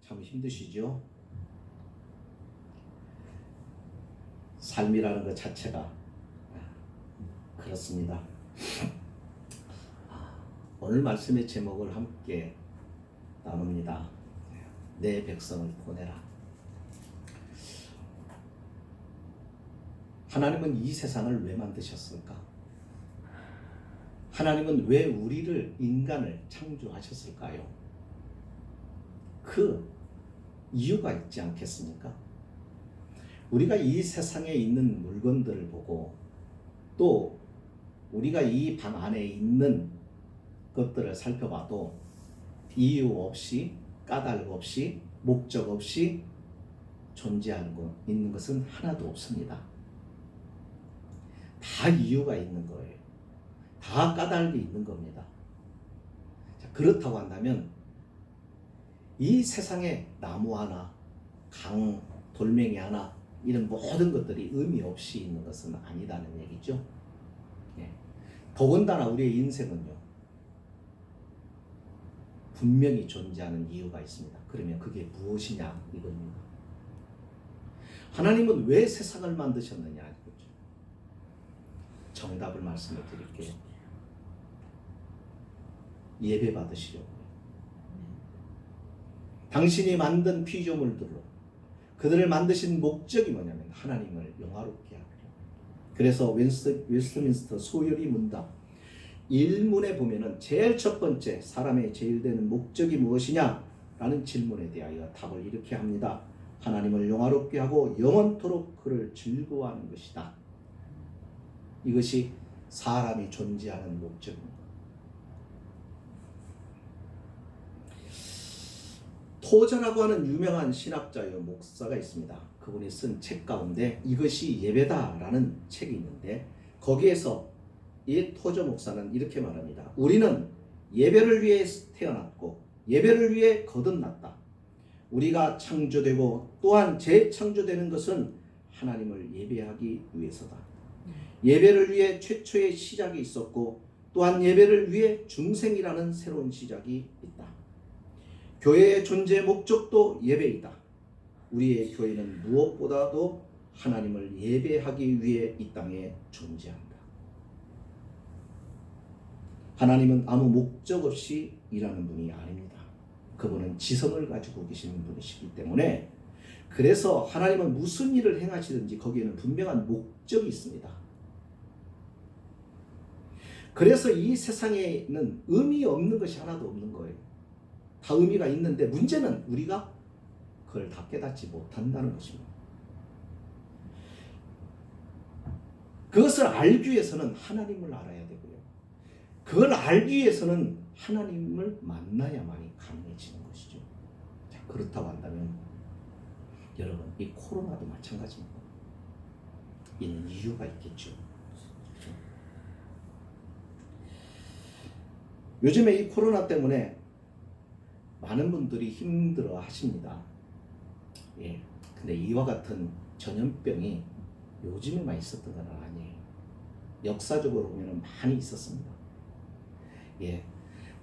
참 힘드시죠? 삶이라는 것 자체가 그렇습니다. 오늘 말씀의 제목을 함께 나눕니다. 내 백성을 보내라. 하나님은 이 세상을 왜 만드셨을까? 하나님은 왜 우리를, 인간을 창조하셨을까요? 그 이유가 있지 않겠습니까? 우리가 이 세상에 있는 물건들을 보고 또 우리가 이 방 안에 있는 것들을 살펴봐도 이유 없이, 까닭 없이, 목적 없이 존재하는 있는 것은 하나도 없습니다. 다 이유가 있는 거예요. 다 까닭이 있는 겁니다. 자, 그렇다고 한다면 이 세상에 나무 하나, 강, 돌멩이 하나 이런 모든 것들이 의미 없이 있는 것은 아니다는 얘기죠. 예. 더군다나 우리의 인생은요, 분명히 존재하는 이유가 있습니다. 그러면 그게 무엇이냐 이겁니다. 하나님은 왜 세상을 만드셨느냐 이거죠. 정답을 말씀을 드릴게요. 예배 받으시려고요. 당신이 만든 피조물들로 그들을 만드신 목적이 뭐냐면 하나님을 영화롭게 하려고. 그래서 웨스트민스터 소요리 문답 1문에 보면은 제일 첫 번째 사람의 제일 되는 목적이 무엇이냐 라는 질문에 대하여 답을 이렇게 합니다. 하나님을 영화롭게 하고 영원토록 그를 즐거워하는 것이다. 이것이 사람이 존재하는 목적입니다. 토저라고 하는 유명한 신학자요 목사가 있습니다. 그분이 쓴 책 가운데 이것이 예배다라는 책이 있는데 거기에서 이 토저 목사는 이렇게 말합니다. 우리는 예배를 위해 태어났고 예배를 위해 거듭났다. 우리가 창조되고 또한 재창조되는 것은 하나님을 예배하기 위해서다. 예배를 위해 최초의 시작이 있었고 또한 예배를 위해 중생이라는 새로운 시작이 있다. 교회의 존재 목적도 예배이다. 우리의 교회는 무엇보다도 하나님을 예배하기 위해 이 땅에 존재한다. 하나님은 아무 목적 없이 일하는 분이 아닙니다. 그분은 지성을 가지고 계시는 분이시기 때문에 그래서 하나님은 무슨 일을 행하시든지 거기에는 분명한 목적이 있습니다. 그래서 이 세상에는 의미 없는 것이 하나도 없는 거예요. 다 의미가 있는데 문제는 우리가 그걸 다 깨닫지 못한다는 것입니다. 그것을 알기 위해서는 하나님을 알아야 되고요. 그걸 알기 위해서는 하나님을 만나야만이 가능해지는 것이죠. 자, 그렇다고 한다면 여러분 이 코로나도 마찬가지입니다. 이는 이유가 있겠죠. 그렇죠? 요즘에 이 코로나 때문에 많은 분들이 힘들어 하십니다. 예. 근데 이와 같은 전염병이 요즘에만 있었던 건 아니에요. 역사적으로 보면 많이 있었습니다. 예.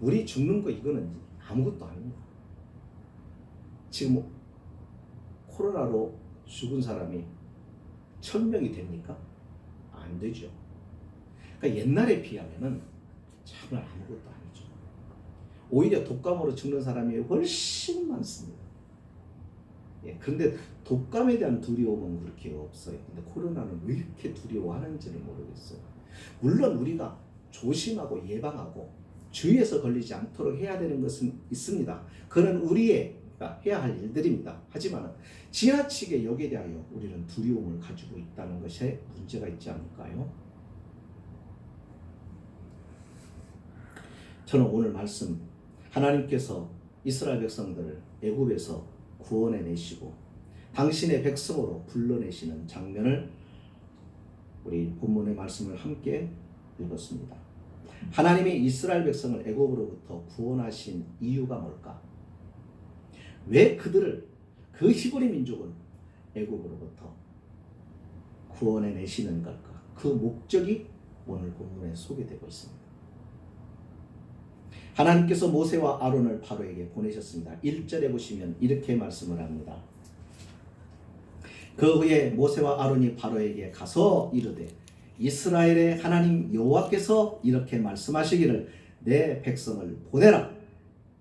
우리 죽는 거 이거는 아무것도 아닙니다. 지금 코로나로 죽은 사람이 1000명이 됩니까? 안 되죠. 그러니까 옛날에 비하면은 정말 아무것도 아니죠. 오히려 독감으로 죽는 사람이 훨씬 많습니다. 예, 그런데 독감에 대한 두려움은 그렇게 없어요. 근데 코로나는 왜 이렇게 두려워하는지는 모르겠어요. 물론 우리가 조심하고 예방하고 주위에서 걸리지 않도록 해야 되는 것은 있습니다. 그는 우리가 해야 할 일들입니다. 하지만 지나치게 여기에 대하여 우리는 두려움을 가지고 있다는 것에 문제가 있지 않을까요? 저는 오늘 말씀 하나님께서 이스라엘 백성들을 애굽에서 구원해 내시고 당신의 백성으로 불러내시는 장면을 우리 본문의 말씀을 함께 읽었습니다. 하나님이 이스라엘 백성을 애굽으로부터 구원하신 이유가 뭘까? 왜 그들을 그 히브리 민족을 애굽으로부터 구원해 내시는 걸까? 그 목적이 오늘 본문에 소개되고 있습니다. 하나님께서 모세와 아론을 바로에게 보내셨습니다. 1절에 보시면 이렇게 말씀을 합니다. 그 후에 모세와 아론이 바로에게 가서 이르되 이스라엘의 하나님 여호와께서 이렇게 말씀하시기를 내 백성을 보내라.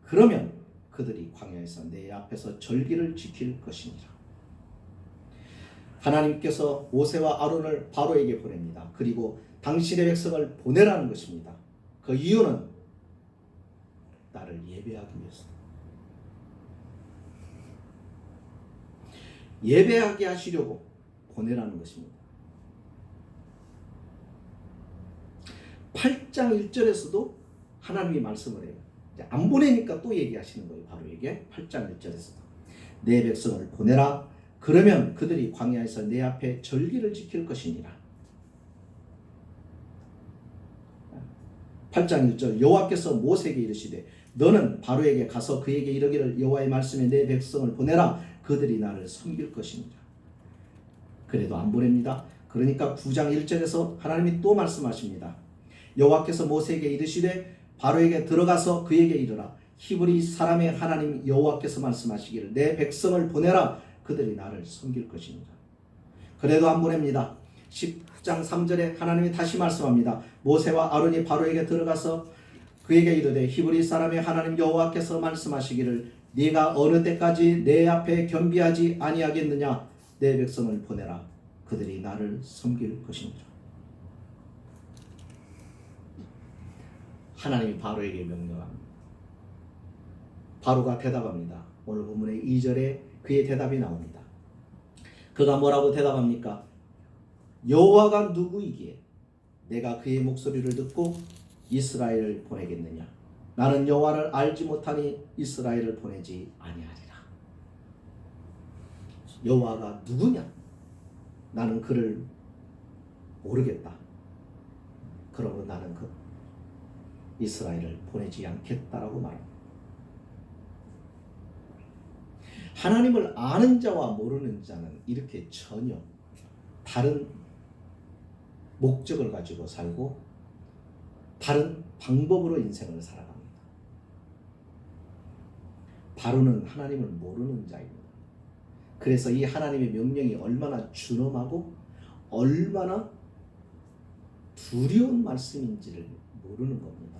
그러면 그들이 광야에서 내 앞에서 절기를 지킬 것이니라. 하나님께서 모세와 아론을 바로에게 보냅니다. 그리고 당신의 백성을 보내라는 것입니다. 그 이유는 나를 예배하기 위해서다. 예배하게 하시려고 보내라는 것입니다. 8장 1절에서도 하나님이 말씀을 해요. 안 보내니까 또 얘기하시는 거예요. 바로에게 8장 1절에서도 내 백성을 보내라. 그러면 그들이 광야에서 내 앞에 절기를 지킬 것이니라. 8장 1절 여호와께서 모세에게 이르시되 너는 바로에게 가서 그에게 이르기를 여호와의 말씀에 내 백성을 보내라. 그들이 나를 섬길 것이니라. 그래도 안 보냅니다. 그러니까 9장 1절에서 하나님이 또 말씀하십니다. 여호와께서 모세에게 이르시되 바로에게 들어가서 그에게 이르라. 히브리 사람의 하나님 여호와께서 말씀하시기를 내 백성을 보내라. 그들이 나를 섬길 것이니라. 그래도 안 보냅니다. 10장 3절에 하나님이 다시 말씀합니다. 모세와 아론이 바로에게 들어가서 그에게 이르되 히브리 사람의 하나님 여호와께서 말씀하시기를 네가 어느 때까지 내 앞에 겸비하지 아니하겠느냐. 내 백성을 보내라. 그들이 나를 섬길 것이니라. 하나님이 바로에게 명령합니다. 바로가 대답합니다. 오늘 본문의 2절에 그의 대답이 나옵니다. 그가 뭐라고 대답합니까? 여호와가 누구이기에 내가 그의 목소리를 듣고 이스라엘을 보내겠느냐. 나는 여호와를 알지 못하니 이스라엘을 보내지 아니하리라. 여호와가 누구냐? 나는 그를 모르겠다. 그러므로 나는 그 이스라엘을 보내지 않겠다라고 말합니다. 하나님을 아는 자와 모르는 자는 이렇게 전혀 다른 목적을 가지고 살고 다른 방법으로 인생을 살아갑니다. 바로는 하나님을 모르는 자입니다. 그래서 이 하나님의 명령이 얼마나 준엄하고 얼마나 두려운 말씀인지를 모르는 겁니다.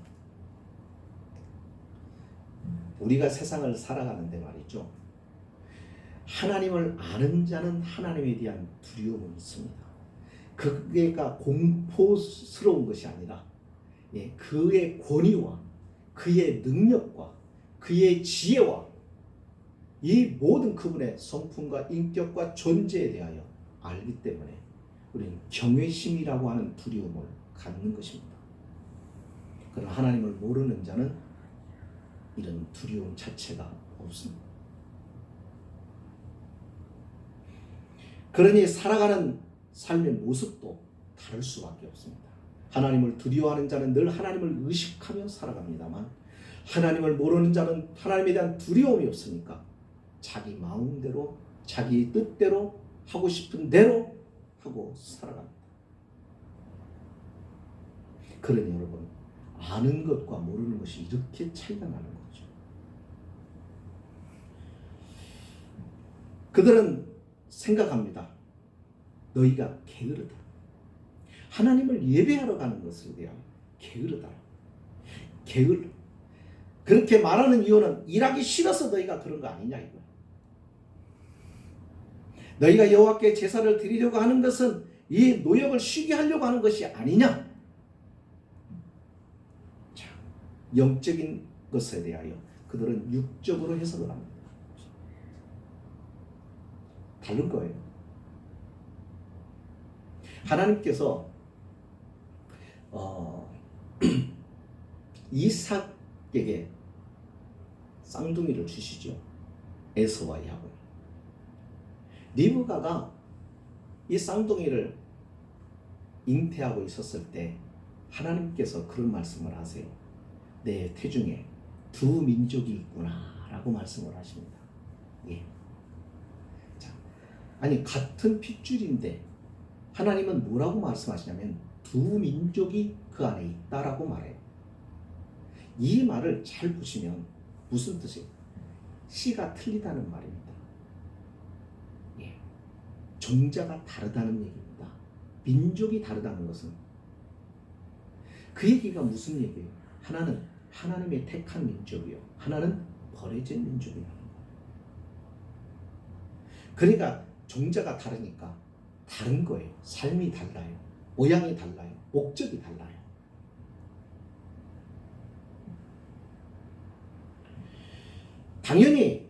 우리가 세상을 살아가는데 말이죠. 하나님을 아는 자는 하나님에 대한 두려움이 있습니다. 그게가 공포스러운 것이 아니라 그의 권위와 그의 능력과 그의 지혜와 이 모든 그분의 성품과 인격과 존재에 대하여 알기 때문에 우리는 경외심이라고 하는 두려움을 갖는 것입니다. 그러나 하나님을 모르는 자는 이런 두려움 자체가 없습니다. 그러니 살아가는 삶의 모습도 다를 수밖에 없습니다. 하나님을 두려워하는 자는 늘 하나님을 의식하며 살아갑니다만 하나님을 모르는 자는 하나님에 대한 두려움이 없으니까 자기 마음대로 자기 뜻대로 하고 싶은 대로 하고 살아갑니다. 그러니 여러분 아는 것과 모르는 것이 이렇게 차이가 나는 거죠. 그들은 생각합니다. 너희가 게으르다. 하나님을 예배하러 가는 것에 대한 게으르다. 게을러. 그렇게 말하는 이유는 일하기 싫어서 너희가 그런 거 아니냐 이거야. 너희가 여호와께 제사를 드리려고 하는 것은 이 노역을 쉬게 하려고 하는 것이 아니냐. 자, 영적인 것에 대하여 그들은 육적으로 해석을 합니다. 다른 거예요. 하나님께서 이삭에게 쌍둥이를 주시죠. 에서와 야곱. 리브가가 이 쌍둥이를 잉태하고 있었을 때 하나님께서 그런 말씀을 하세요. 내 태중에 두 민족이 있구나 라고 말씀을 하십니다. 예. 자, 아니 같은 핏줄인데 하나님은 뭐라고 말씀하시냐면 두 민족이 그 안에 있다라고 말해요. 이 말을 잘 보시면 무슨 뜻이에요? 씨가 틀리다는 말입니다. 예. 종자가 다르다는 얘기입니다. 민족이 다르다는 것은 그 얘기가 무슨 얘기예요? 하나는 하나님의 택한 민족이요, 하나는 버려진 민족이라는 거예요. 그러니까 종자가 다르니까 다른 거예요. 삶이 달라요. 모양이 달라요. 목적이 달라요. 당연히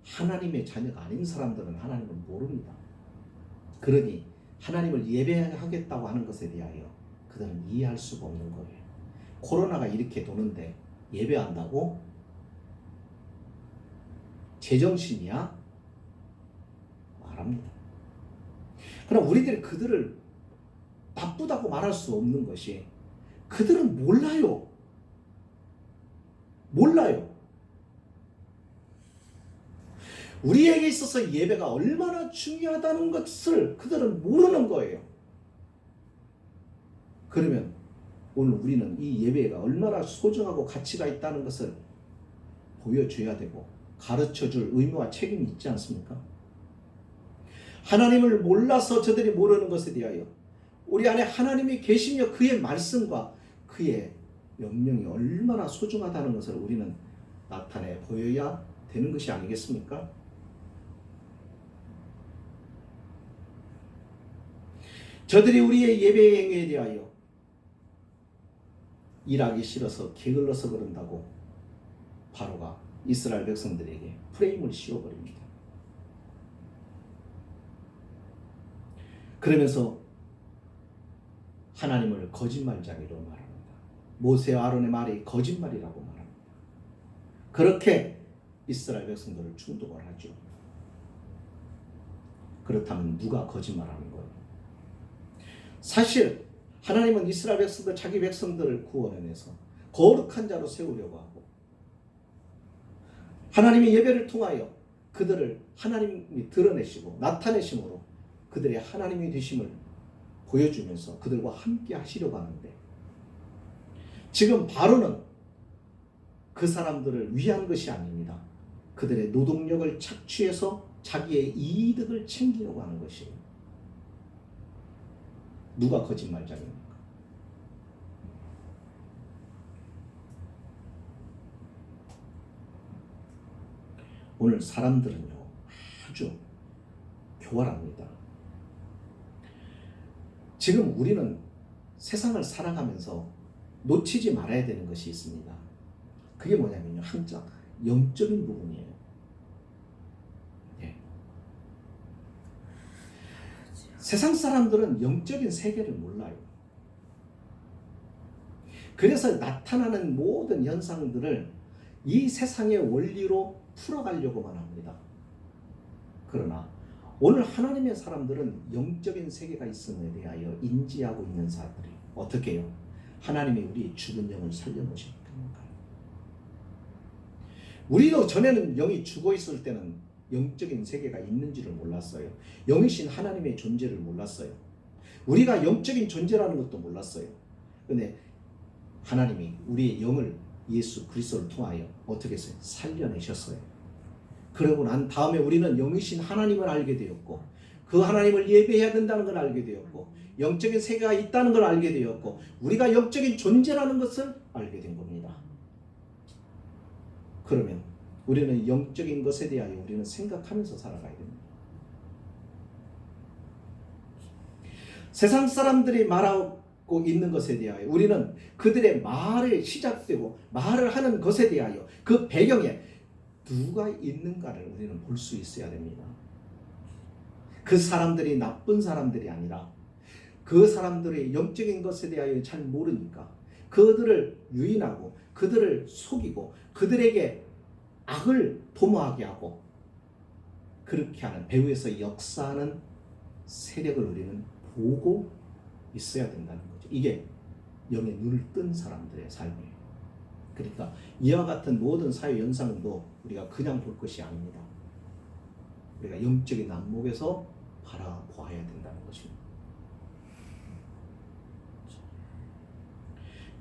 하나님의 자녀가 아닌 사람들은 하나님을 모릅니다. 그러니 하나님을 예배하겠다고 하는 것에 대하여 그들은 이해할 수가 없는 거예요. 코로나가 이렇게 도는데 예배한다고? 제정신이야? 말합니다. 그럼 우리들이 그들을 나쁘다고 말할 수 없는 것이 그들은 몰라요. 몰라요. 우리에게 있어서 예배가 얼마나 중요하다는 것을 그들은 모르는 거예요. 그러면 오늘 우리는 이 예배가 얼마나 소중하고 가치가 있다는 것을 보여줘야 되고 가르쳐줄 의무와 책임이 있지 않습니까? 하나님을 몰라서 저들이 모르는 것에 대하여 우리 안에 하나님이 계시며 그의 말씀과 그의 명령이 얼마나 소중하다는 것을 우리는 나타내 보여야 되는 것이 아니겠습니까? 저들이 우리의 예배 행위에 대하여 일하기 싫어서 게을러서 그런다고 바로가 이스라엘 백성들에게 프레임을 씌워버립니다. 그러면서 하나님을 거짓말쟁이로 말합니다. 모세와 아론의 말이 거짓말이라고 말합니다. 그렇게 이스라엘 백성들을 충독을 하죠. 그렇다면 누가 거짓말하는 거예요? 사실 하나님은 이스라엘 백성들, 자기 백성들을 구원해내서 거룩한 자로 세우려고 하고 하나님의 예배를 통하여 그들을 하나님이 드러내시고 나타내심으로 그들의 하나님이 되심을 보여주면서 그들과 함께 하시려고 하는데 지금 바로는 그 사람들을 위한 것이 아닙니다. 그들의 노동력을 착취해서 자기의 이득을 챙기려고 하는 것이에요. 누가 거짓말쟁이입니까? 오늘 사람들은요 아주 교활합니다. 지금 우리는 세상을 살아가면서 놓치지 말아야 되는 것이 있습니다. 그게 뭐냐면요, 항상 영적인 부분이에요. 예. 세상 사람들은 영적인 세계를 몰라요. 그래서 나타나는 모든 현상들을 이 세상의 원리로 풀어가려고만 합니다. 그러나 오늘 하나님의 사람들은 영적인 세계가 있음에 대하여 인지하고 있는 사람들이 어떻게 해요? 하나님이 우리의 죽은 영을 살려놓으실 겁니까? 우리도 전에는 영이 죽어 있을 때는 영적인 세계가 있는지를 몰랐어요. 영이신 하나님의 존재를 몰랐어요. 우리가 영적인 존재라는 것도 몰랐어요. 그런데 하나님이 우리의 영을 예수 그리스도를 통하여 어떻게 했어요? 살려내셨어요. 그러고 난 다음에 우리는 영이신 하나님을 알게 되었고 그 하나님을 예배해야 된다는 걸 알게 되었고 영적인 세계가 있다는 걸 알게 되었고 우리가 영적인 존재라는 것을 알게 된 겁니다. 그러면 우리는 영적인 것에 대하여 우리는 생각하면서 살아가야 됩니다. 세상 사람들이 말하고 있는 것에 대하여 우리는 그들의 말에 시작되고 말을 하는 것에 대하여 그 배경에 누가 있는가를 우리는 볼 수 있어야 됩니다. 그 사람들이 나쁜 사람들이 아니라 그 사람들의 영적인 것에 대하여 잘 모르니까 그들을 유인하고 그들을 속이고 그들에게 악을 도모하게 하고 그렇게 하는 배후에서 역사하는 세력을 우리는 보고 있어야 된다는 거죠. 이게 영의 눈을 뜬 사람들의 삶이에요. 그러니까 이와 같은 모든 사회 현상도 우리가 그냥 볼 것이 아닙니다. 우리가 영적인 안목에서 바라보아야 된다는 것입니다.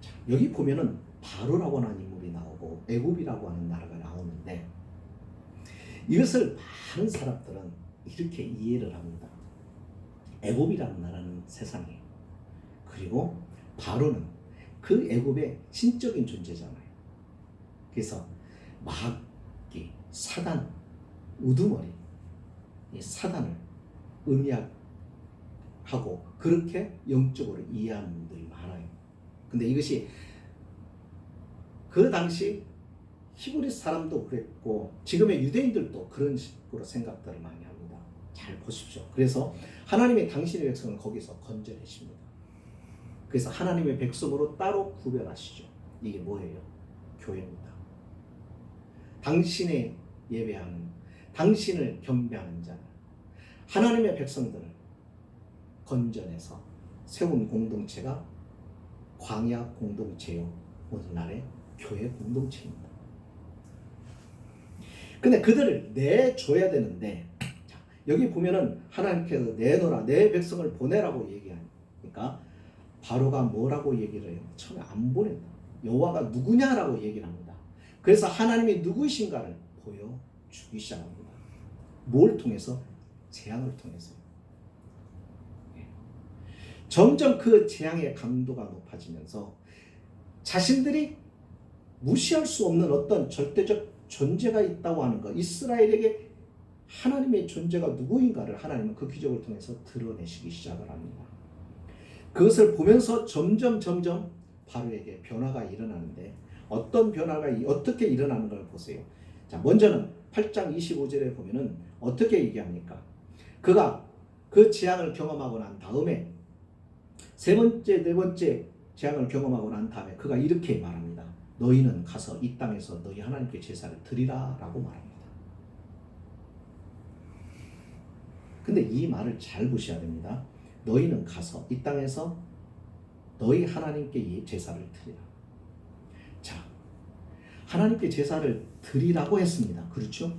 자, 여기 보면은 바로라고 하는 인물이 나오고 애굽이라고 하는 나라가 나오는데 이것을 많은 사람들은 이렇게 이해를 합니다. 애굽이라는 나라는 세상이에요. 그리고 바로는 그 애굽의 신적인 존재잖아요. 그래서 마귀, 사단, 우두머리, 이 사단을 의미하고 그렇게 영적으로 이해하는 분들이 많아요. 근데 이것이 그 당시 히브리 사람도 그랬고 지금의 유대인들도 그런 식으로 생각들을 많이 합니다. 잘 보십시오. 그래서 하나님이 당신의 백성을 거기서 건져내십니다. 그래서 하나님의 백성으로 따로 구별하시죠. 이게 뭐예요? 교회입니다. 당신의 예배하는, 당신을 경배하는 자는 하나님의 백성들을 건져내서 세운 공동체가 광야 공동체요. 오늘날의 교회 공동체입니다. 근데 그들을 내줘야 되는데, 자, 여기 보면은 하나님께서 내놓으라, 내 백성을 보내라고 얘기하니까 바로가 뭐라고 얘기를 해요? 처음에 안 보낸다. 여호와가 누구냐라고 얘기를 합니다. 그래서 하나님이 누구이신가를 보여주기 시작합니다. 뭘 통해서? 재앙을 통해서. 점점 그 재앙의 강도가 높아지면서 자신들이 무시할 수 없는 어떤 절대적 존재가 있다고 하는 것, 이스라엘에게 하나님의 존재가 누구인가를 하나님은 그 기적을 통해서 드러내시기 시작을 합니다. 그것을 보면서 점점 바로에게 변화가 일어나는데 어떤 변화가 어떻게 일어나는 걸 보세요. 자, 먼저는 8장 25절에 보면은 어떻게 얘기합니까? 그가 그 재앙을 경험하고 난 다음에 세 번째, 네 번째 재앙을 경험하고 난 다음에 그가 이렇게 말합니다. 너희는 가서 이 땅에서 너희 하나님께 제사를 드리라 라고 말합니다. 근데 이 말을 잘 보셔야 됩니다. 너희는 가서 이 땅에서 너희 하나님께 제사를 드리라. 자, 하나님께 제사를 드리라고 했습니다. 그렇죠?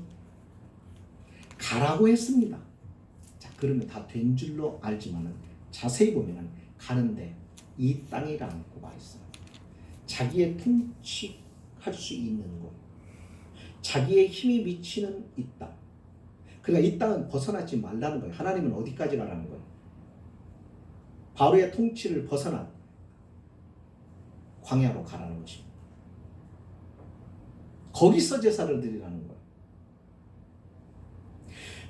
가라고 했습니다. 자, 그러면 다 된 줄로 알지만은 자세히 보면은 가는데 이 땅이라는 곳가 있어요. 자기의 통치할 수 있는 곳, 자기의 힘이 미치는 이 땅. 그러니까 이 땅은 벗어나지 말라는 거예요. 하나님은 어디까지 가라는 거예요? 바로의 통치를 벗어난 광야로 가라는 것입니다. 거기서 제사를 드리라는 거예요.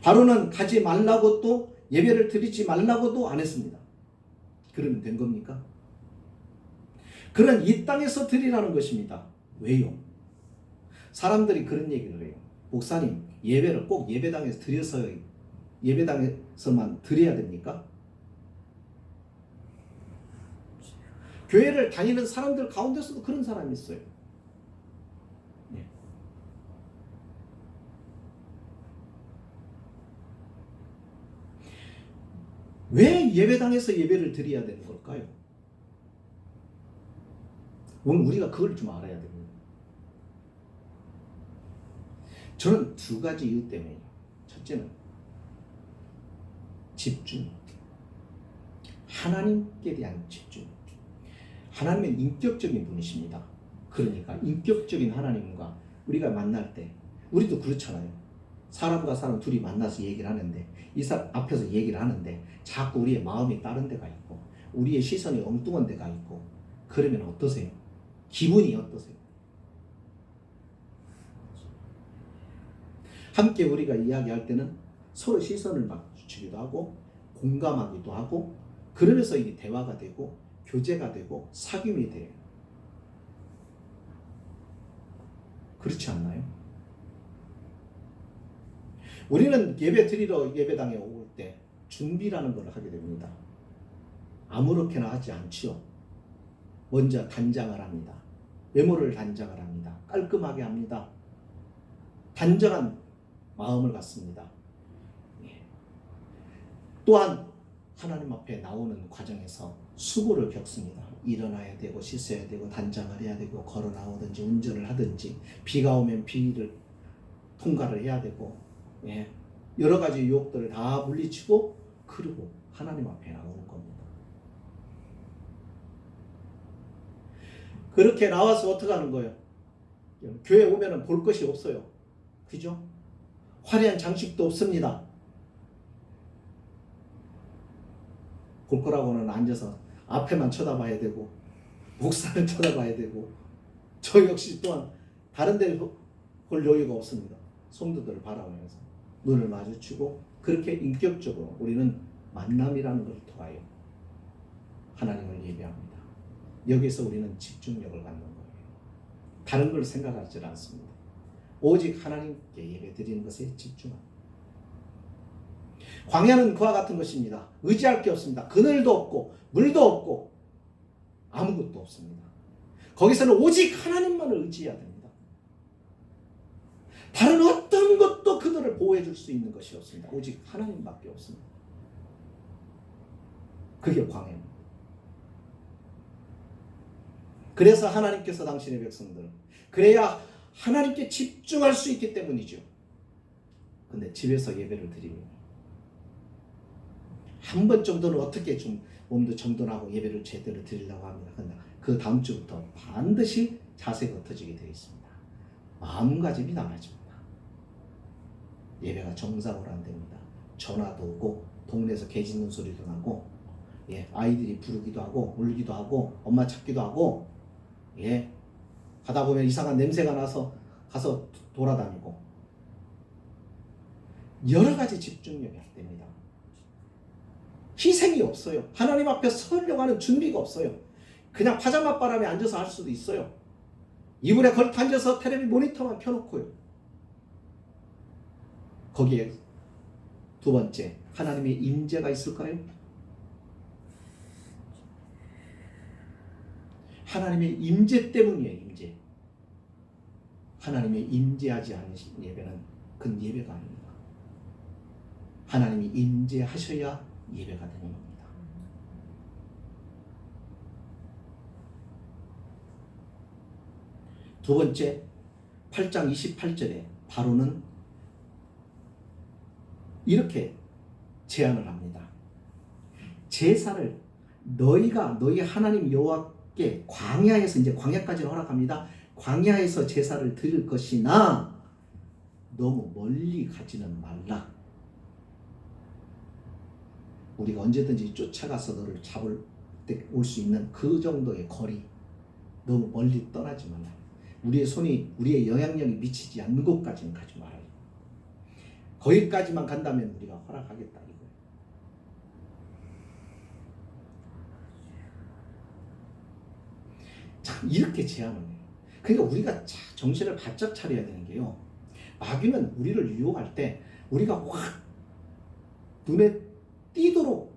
바로는 가지 말라고 또 예배를 드리지 말라고도 안 했습니다. 그러면 된 겁니까? 그는 이 땅에서 드리라는 것입니다. 왜요? 사람들이 그런 얘기를 해요. 목사님, 예배를 꼭 예배당에서 드려서 예배당에서만 드려야 됩니까? 교회를 다니는 사람들 가운데서도 그런 사람이 있어요. 네. 왜 예배당에서 예배를 드려야 되는 걸까요? 오늘 우리가 그걸 좀 알아야 됩니다. 저는 두 가지 이유 때문에요. 첫째는 집중. 하나님께 대한 집중. 하나님은 인격적인 분이십니다. 그러니까 인격적인 하나님과 우리가 만날 때 우리도 그렇잖아요. 사람과 사람 둘이 만나서 얘기를 하는데 이 사람 앞에서 얘기를 하는데 자꾸 우리의 마음이 다른 데가 있고 우리의 시선이 엉뚱한 데가 있고 그러면 어떠세요? 기분이 어떠세요? 함께 우리가 이야기할 때는 서로 시선을 맞추기도 하고 공감하기도 하고 그러면서 이게 대화가 되고 교제가 되고 사귐이 돼요. 그렇지 않나요? 우리는 예배 드리러 예배당에 올 때 준비라는 걸 하게 됩니다. 아무렇게나 하지 않지요. 먼저 단장을 합니다. 외모를 단장을 합니다. 깔끔하게 합니다. 단정한 마음을 갖습니다. 또한 하나님 앞에 나오는 과정에서 수고를 겪습니다. 일어나야 되고 씻어야 되고 단장을 해야 되고 걸어 나오든지 운전을 하든지 비가 오면 비를 통과를 해야 되고 여러 가지 유혹들을 다 물리치고 그리고 하나님 앞에 나오는 겁니다. 그렇게 나와서 어떻게 하는 거예요? 교회 오면은 볼 것이 없어요. 그죠? 화려한 장식도 없습니다. 볼 거라고는 앉아서 앞에만 쳐다봐야 되고 목사를 쳐다봐야 되고 저 역시 또한 다른 데 볼 여유가 없습니다. 성도들을 바라보면서 눈을 마주치고 그렇게 인격적으로 우리는 만남이라는 것을 통하여 하나님을 예배합니다. 여기서 우리는 집중력을 갖는 거예요. 다른 걸 생각하지 않습니다. 오직 하나님께 예배 드리는 것에 집중합니다. 광야는 그와 같은 것입니다. 의지할 게 없습니다. 그늘도 없고 물도 없고 아무것도 없습니다. 거기서는 오직 하나님만을 의지해야 됩니다. 다른 어떤 것도 그들을 보호해 줄 수 있는 것이 없습니다. 오직 하나님밖에 없습니다. 그게 광야입니다. 그래서 하나님께서 당신의 백성들은 그래야 하나님께 집중할 수 있기 때문이죠. 근데 집에서 예배를 드리면 한 번 정도는 어떻게 좀 몸도 정돈하고 예배를 제대로 드리려고 합니다. 근데 그 다음 주부터 반드시 자세가 흩어지게 되어 있습니다. 마음가짐이 나아집니다. 예배가 정상으로 안 됩니다. 전화도 오고 동네에서 개 짖는 소리도 나고 아이들이 부르기도 하고 울기도 하고 엄마 찾기도 하고 가다 보면 이상한 냄새가 나서 가서 돌아다니고 여러 가지 집중력이 안 됩니다. 희생이 없어요. 하나님 앞에 서려고 하는 준비가 없어요. 그냥 파자마 바람에 앉아서 할 수도 있어요. 이불에 걸터 앉아서 텔레비 모니터만 켜놓고요. 거기에 두 번째, 하나님의 임재가 있을까요? 하나님의 임재 때문이에요. 임재. 하나님의 임재하지 않은 예배는 그건 예배가 아닙니다. 하나님이 임재하셔야 예배가 되는 겁니다. 두 번째, 8장 28절에 바로는 이렇게 제안을 합니다. 제사를 너희가 너희 하나님 여호와께 광야에서, 이제 광야까지는 허락합니다. 광야에서 제사를 드릴 것이나 너무 멀리 가지는 말라. 우리가 언제든지 쫓아가서 너를 잡을 때 올 수 있는 그 정도의 거리, 너무 멀리 떠나지 말라. 우리의 손이, 우리의 영향력이 미치지 않는 곳까지는 가지 말아요. 거기까지만 간다면 우리가 허락하겠다 이거예요. 참 이렇게 제안을 해요. 그러니까 우리가 정신을 바짝 차려야 되는 게요. 마귀는 우리를 유혹할 때 우리가 확 눈에 띄도록,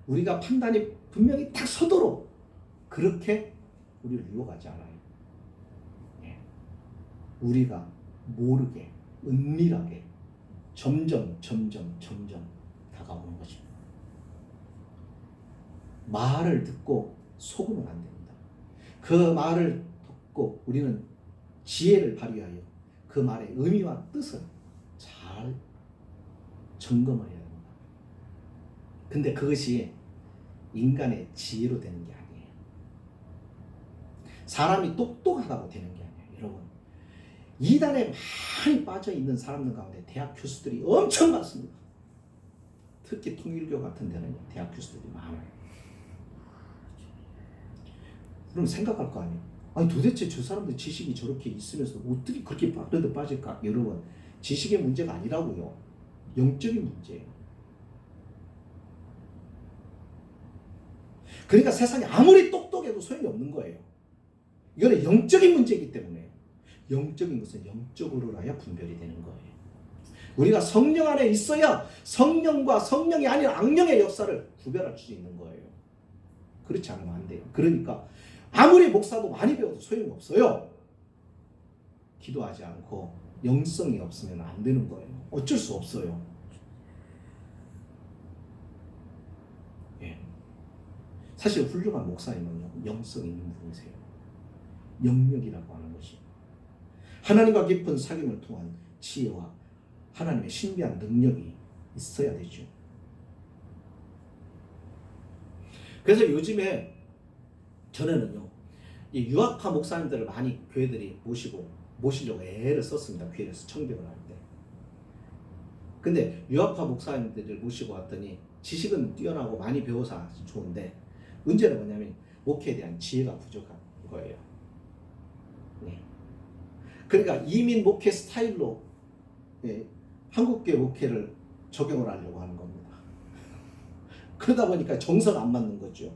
우리가 판단이 분명히 딱 서도록 그렇게 우리를 유혹하지 않아요. 우리가 모르게 은밀하게 점점 다가오는 것입니다. 말을 듣고 속으면 안 됩니다. 그 말을 듣고 우리는 지혜를 발휘하여 그 말의 의미와 뜻을 잘 점검해야 됩니다. 근데 그것이 인간의 지혜로 되는 게 아니에요. 사람이 똑똑하다고 되는 게 아니에요. 여러분, 이단에 많이 빠져있는 사람들 가운데 대학 교수들이 엄청 많습니다. 특히 통일교 같은 데는 대학 교수들이 많아요. 그럼 생각할 거 아니에요. 아니 도대체 저 사람들 지식이 저렇게 있으면서 어떻게 그렇게 빠질까? 여러분, 지식의 문제가 아니라고요. 영적인 문제예요. 그러니까 세상에 아무리 똑똑해도 소용이 없는 거예요. 이거는 영적인 문제이기 때문에 영적인 것은 영적으로라야 분별이 되는 거예요. 우리가 성령 안에 있어야 성령과 성령이 아닌 악령의 역사를 구별할 수 있는 거예요. 그렇지 않으면 안 돼요. 그러니까 아무리 목사도 많이 배워도 소용이 없어요. 기도하지 않고 영성이 없으면 안 되는 거예요. 어쩔 수 없어요. 사실 훌륭한 목사님은요, 영성 있는 분이세요. 영역이라고 하는 것이 하나님과 깊은 사귐을 통한 지혜와 하나님의 신비한 능력이 있어야 되죠. 그래서 요즘에 전에는요, 이 유학파 목사님들을 많이 교회들이 모시려고 애를 썼습니다. 교회에서 청빙을 하는데. 근데 유학파 목사님들을 모시고 왔더니 지식은 뛰어나고 많이 배워서 좋은데 문제는 뭐냐면 목회에 대한 지혜가 부족한 거예요. 네. 그러니까 이민 목회 스타일로 한국교회 목회를 적용을 하려고 하는 겁니다. 그러다 보니까 정서가 안 맞는 거죠.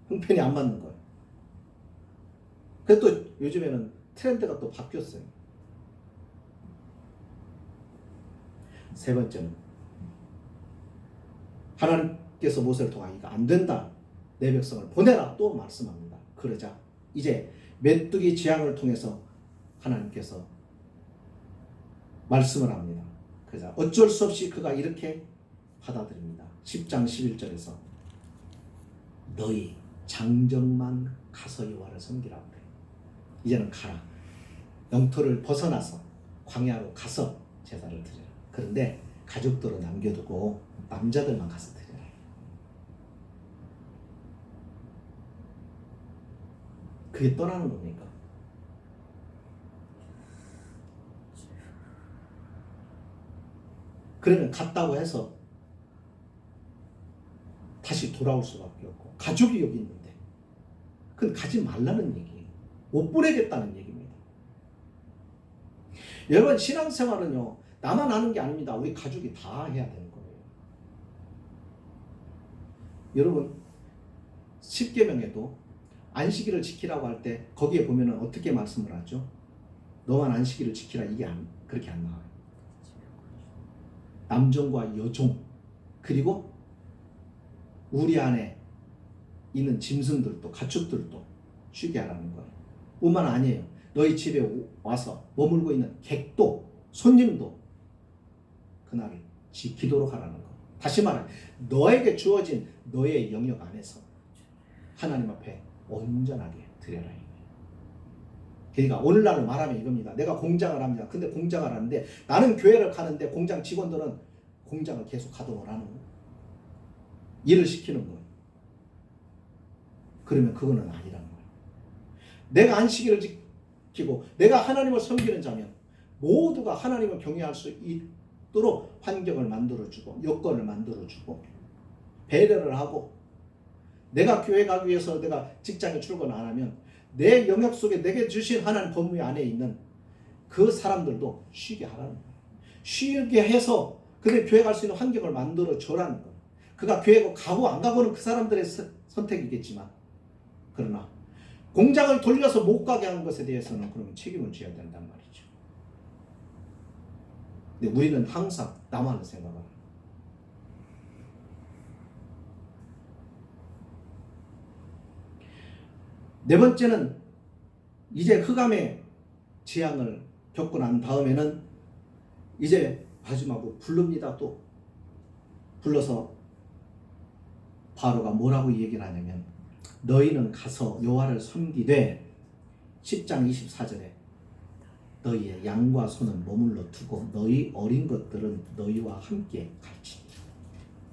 형편이 안 맞는 거예요. 그래서 또 요즘에는 트렌드가 또 바뀌었어요. 세 번째는 하나님께서 모세를 통하여 이거 안 된다. 내 백성을 보내라 또 말씀합니다. 그러자 이제 메뚜기 재앙을 통해서 하나님께서 말씀을 합니다. 그러자 어쩔 수 없이 그가 이렇게 받아들입니다. 10장 11절에서 너희 장정만 가서 여호와를 섬기라 그래. 이제는 가라. 영토를 벗어나서 광야로 가서 제사를 드려라. 그런데 가족들은 남겨두고 남자들만 가서 드려라. 그게 떠나는 겁니까? 그러면 갔다고 해서 다시 돌아올 수밖에 없고 가족이 여기 있는데 그건 가지 말라는 얘기예요. 못 보내겠다는 얘기입니다. 여러분 신앙생활은요 나만 하는 게 아닙니다. 우리 가족이 다 해야 되는 거예요. 여러분 10계명에도 안식일을 지키라고 할 때 거기에 보면은 어떻게 말씀을 하죠? 너만 안식일을 지키라 이게 그렇게 안 나와요. 남종과 여종 그리고 우리 안에 있는 짐승들도 가축들도 쉬게 하라는 거예요. 뿐만 아니에요. 너희 집에 와서 머물고 있는 객도 손님도 그날을 지키도록 하라는 거. 다시 말해 너에게 주어진 너의 영역 안에서 하나님 앞에 온전하게 드려라. 그러니까 오늘날로 말하면 이겁니다. 내가 공장을 합니다. 근데 공장을 하는데 나는 교회를 가는데 공장 직원들은 공장을 계속 가동을 하는 거예요. 일을 시키는 거예요. 그러면 그거는 아니라는 거예요. 내가 안식일을 지키고 내가 하나님을 섬기는 자면 모두가 하나님을 경외할 수 있도록 환경을 만들어주고 여건을 만들어주고 배려를 하고 내가 교회 가기 위해서 내가 직장에 출근 안 하면 내 영역 속에 내게 주신 하나님 법무 안에 있는 그 사람들도 쉬게 하라는 거예요. 쉬게 해서 그들 교회 갈 수 있는 환경을 만들어 줘라는 거예요. 그가 교회 가고 안 가고는 그 사람들의 선택이겠지만 그러나 공장을 돌려서 못 가게 하는 것에 대해서는 그러면 책임을 져야 된단 말이죠. 근데 우리는 항상 나만을 생각합니다. 네 번째는 이제 흑암의 재앙을 겪고 난 다음에는 이제 마지막으로 부릅니다. 또 불러서 바로가 뭐라고 얘기를 하냐면 너희는 가서 여호와를 섬기되 10장 24절에 너희의 양과 소는 머물러 두고 너희 어린 것들은 너희와 함께 갈지니.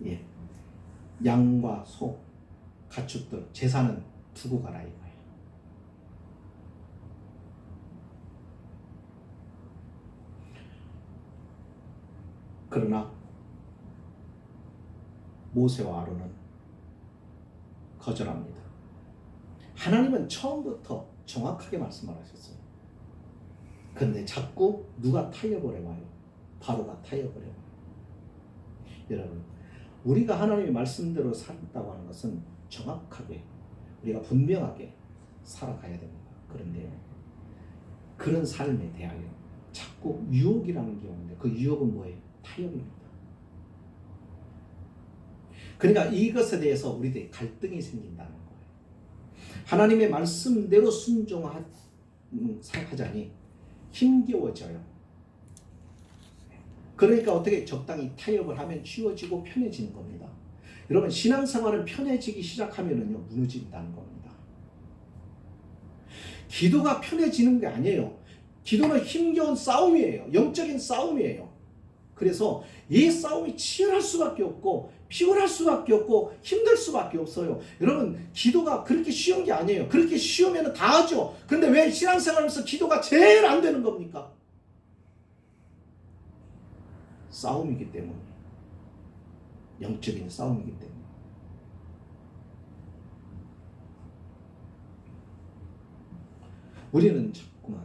예. 양과 소, 가축들, 제사는 두고 가라 이거예요. 그러나 모세와 아론은 거절합니다. 하나님은 처음부터 정확하게 말씀을 하셨어요. 그런데 자꾸 누가 타협을 해와요. 바로가 타협을 해와요. 여러분 우리가 하나님의 말씀대로 살다고 하는 것은 정확하게 우리가 분명하게 살아가야 됩니다. 그런데 그런 삶에 대하여 자꾸 유혹이라는 게 오는데 그 유혹은 뭐예요? 타협입니다. 그러니까 이것에 대해서 우리들이 갈등이 생긴다는 거예요. 하나님의 말씀대로 순종하자니 힘겨워져요. 그러니까 어떻게 적당히 타협을 하면 쉬워지고 편해지는 겁니다. 여러분 신앙생활은 편해지기 시작하면은요 무너진다는 겁니다. 기도가 편해지는 게 아니에요. 기도는 힘겨운 싸움이에요. 영적인 싸움이에요. 그래서 이 싸움이 치열할 수밖에 없고 피곤할 수밖에 없고 힘들 수밖에 없어요. 여러분 기도가 그렇게 쉬운 게 아니에요. 그렇게 쉬우면 다 하죠. 그런데 왜 신앙생활하면서 기도가 제일 안 되는 겁니까? 싸움이기 때문에. 영적인 싸움이기 때문에. 우리는 자꾸만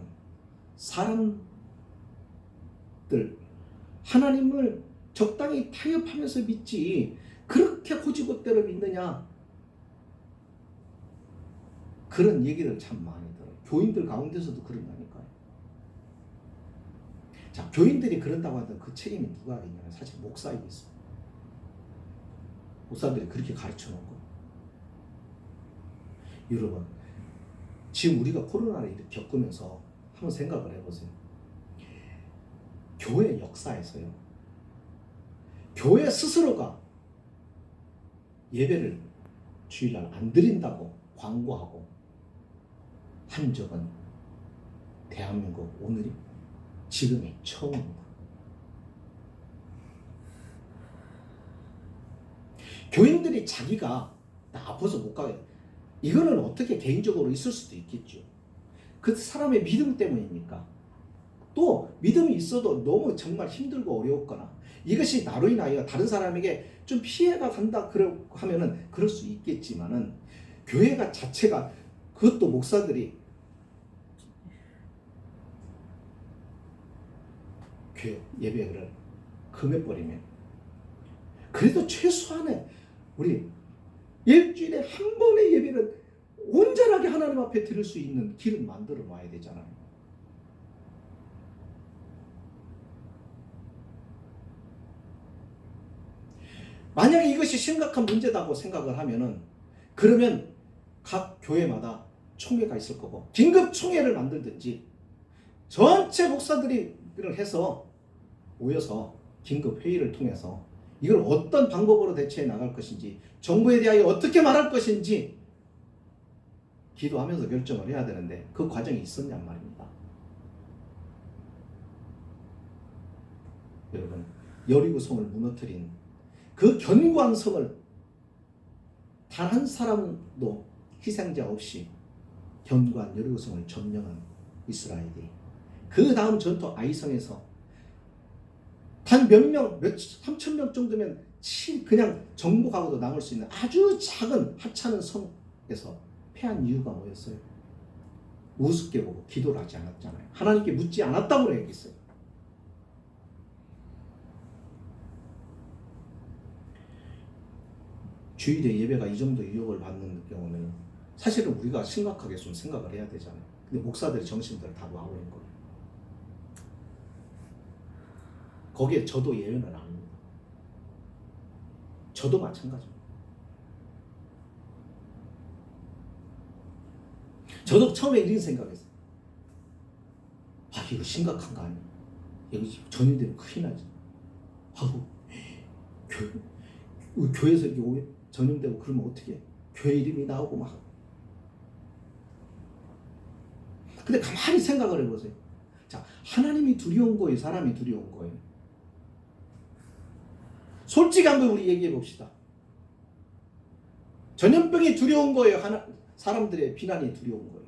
사람들 하나님을 적당히 타협하면서 믿지 그렇게 고지고대로 믿느냐 그런 얘기를 참 많이 들어요. 교인들 가운데서도 그런다니까요. 자, 교인들이 그런다고 하던 그 책임이 누가 있냐면 사실 목사에게 있어요. 목사들이 그렇게 가르쳐 놓은 거. 여러분 지금 우리가 코로나를 이렇게 겪으면서 한번 생각을 해보세요. 교회 역사에서요. 교회 스스로가 예배를 주일날 안 드린다고 광고하고 한 적은 대한민국 오늘이 지금이 처음입니다. 교인들이 자기가 나 아파서 못 가게 이거는 어떻게 개인적으로 있을 수도 있겠죠. 그 사람의 믿음 때문입니까? 또 믿음이 있어도 너무 정말 힘들고 어려웠거나 이것이 나로 인하여 다른 사람에게 좀 피해가 간다 하면은 그럴 수 있겠지만은 교회가 자체가 그것도 목사들이 교회 예배를 금해버리면 그래도 최소한의 우리 일주일에 한 번의 예배를 온전하게 하나님 앞에 드릴 수 있는 길을 만들어 놔야 되잖아요. 만약에 이것이 심각한 문제다고 생각을 하면은 그러면 각 교회마다 총회가 있을 거고 긴급 총회를 만들든지 전체 목사들이 해서 모여서 긴급 회의를 통해서 이걸 어떤 방법으로 대처해 나갈 것인지 정부에 대하여 어떻게 말할 것인지 기도하면서 결정을 해야 되는데 그 과정이 있었냔 말입니다. 여러분 여리고성을 무너뜨린 그 견고한 성을 단 한 사람도 희생자 없이 견고한 여리고성을 점령한 이스라엘이 그 다음 전투 아이성에서 단 몇 명, 3,000명 정도면 그냥 정복하고도 남을 수 있는 아주 작은 하찮은 성에서 패한 이유가 뭐였어요? 우습게 보고 기도를 하지 않았잖아요. 하나님께 묻지 않았다고 얘기했어요. 주일에 예배가 이 정도 유혹을 받는 경우는 사실은 우리가 심각하게 좀 생각을 해야 되잖아요. 근데 목사들의 정신들을 다 놔버린 거예요. 거기에 저도 예외는 아닙니다. 저도 마찬가지입니다. 저도 처음에 이런 생각했어요. 아, 이거 심각한 거 아니야? 여기 전염되면 큰일 나지. 하고 교회에서 이렇게 전염되고 그러면 어떻게? 교회 이름이 나오고 막. 근데 가만히 생각을 해보세요. 자, 하나님이 두려운 거예요? 사람이 두려운 거예요? 솔직히 한번 우리 얘기해 봅시다. 전염병이 두려운 거예요? 사람들의 비난이 두려운 거예요?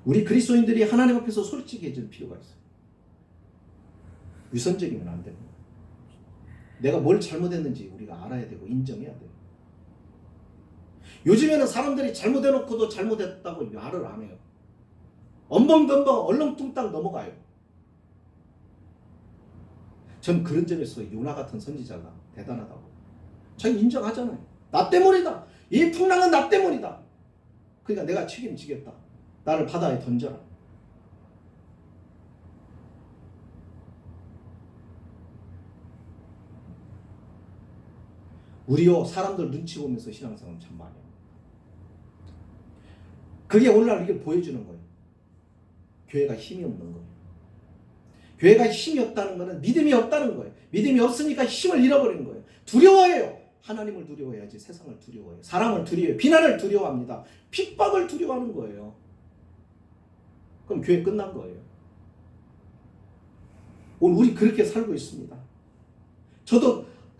우리 그리스도인들이 하나님 앞에서 솔직해질 필요가 있어요. 위선적이면 안 됩니다. 내가 뭘 잘못했는지 우리가 알아야 되고 인정해야 돼요. 요즘에는 사람들이 잘못해놓고도 잘못했다고 말을 안 해요. 엄벙덤벙 얼렁뚱땅 넘어가요. 전 그런 점에서 요나 같은 선지자가 대단하다고. 자기 인정하잖아요. 나 때문이다. 이 풍랑은 나 때문이다. 그러니까 내가 책임지겠다. 나를 바다에 던져라. 우리요 사람들 눈치 보면서 신앙생활 참 많이 합니다. 그게 오늘날 이걸 보여주는 거예요. 교회가 힘이 없는 거예요. 교회가 힘이 없다는 것은 믿음이 없다는 거예요. 믿음이 없으니까 힘을 잃어버리는 거예요. 두려워해요. 하나님을 두려워해야지 세상을 두려워해요. 사람을 두려워해요. 비난을 두려워합니다. 핍박을 두려워하는 거예요. 그럼 교회 끝난 거예요. 오늘 우리 그렇게 살고 있습니다.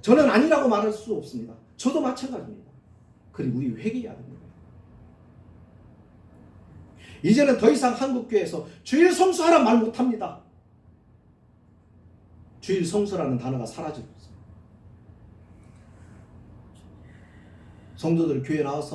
저는 아니라고 말할 수 없습니다. 저도 마찬가지입니다. 그리고 우리 회개해야 됩니다. 이제는 더 이상 한국교회에서 주일 성수하라 말 못합니다. 주일 성수라는 단어가 사라지고 있습니다. 성도들 교회 나와서